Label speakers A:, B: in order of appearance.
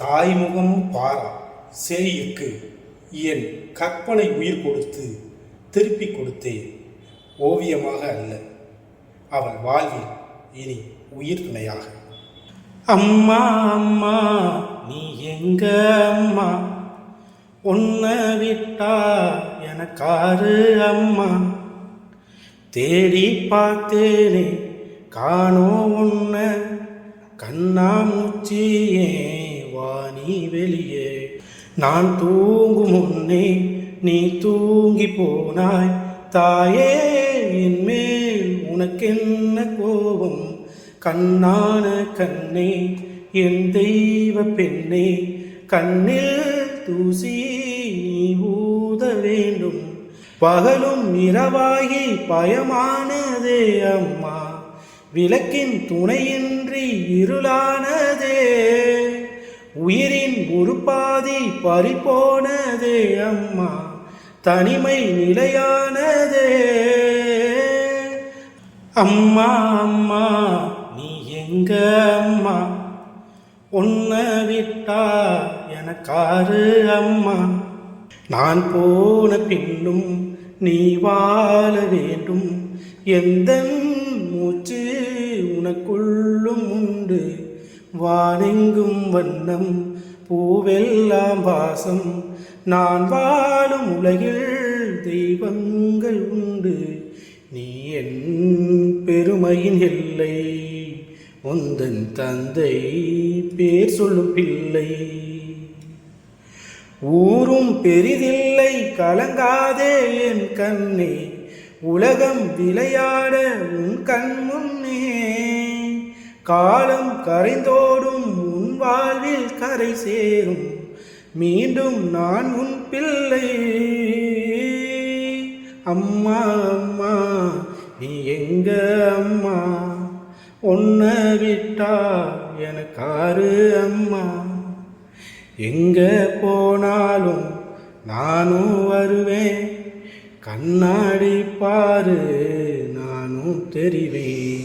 A: தாய்முகமும் பாரா சேய்க்கு என் கற்பனை உயிர் கொடுத்து திருப்பி கொடுத்தேன். ஓவியமாக அல்ல, அவள் வாழ்வில் இனி உயிர் துணையாக. அம்மா அம்மா நீ எங்க அம்மா, உன்னை விட்டா எனக்காரு அம்மா. தேடி பார்த்தேனே காணோம் உன்னை, கண்ணாமூச்சியே வாணி வெளியே. நான் தூங்கும் முன்னே நீ தூங்கி போனாய் தாயே, என் மேல் உனக்கென்ன கோபம். கண்ணான கண்ணே என் தெய்வ பெண்ணே, கண்ணில் தூசி நீ ஊத வேண்டும். பகலும் இரவாகி பயமானதே அம்மா, விளக்கின் துணையின்றி இருளானதே. உயிரின் ஒரு பாதி பறிபோனதே அம்மா, தனிமை நிலையானதே. அம்மா அம்மா நீ எங்க அம்மா, உன்னை விட்டா எனக்காரு அம்மா. நான் போன பின்னும் நீ வாழ வேண்டும், எந்த மூச்சு உனக்குள்ளும் உண்டு. வானெங்கும் வண்ணம் பூவெல்லாம் வாசம், நான் வாழும் உலகில் தெய்வங்கள் உண்டு. நீ என் பெருமையின் எல்லை, உந்தன் தந்தை பேர் சொல்லும் பிள்ளை. ஊரும் பெரிதில்லை கலங்காதே என் கண்ணே, உலகம் விளையாட உன் கண் முன்னே. காலம் கரைந்தோடும் உன் வாழ்வில் கரை சேரும், மீண்டும் நான் உன் பிள்ளை. அம்மா அம்மா நீ எங்க அம்மா, உன்னை விட்டா எனக்காரு அம்மா. எங்க போனாலும் நானும் வருவேன், கண்ணாடி பாரு நானும் தெரிவேன்.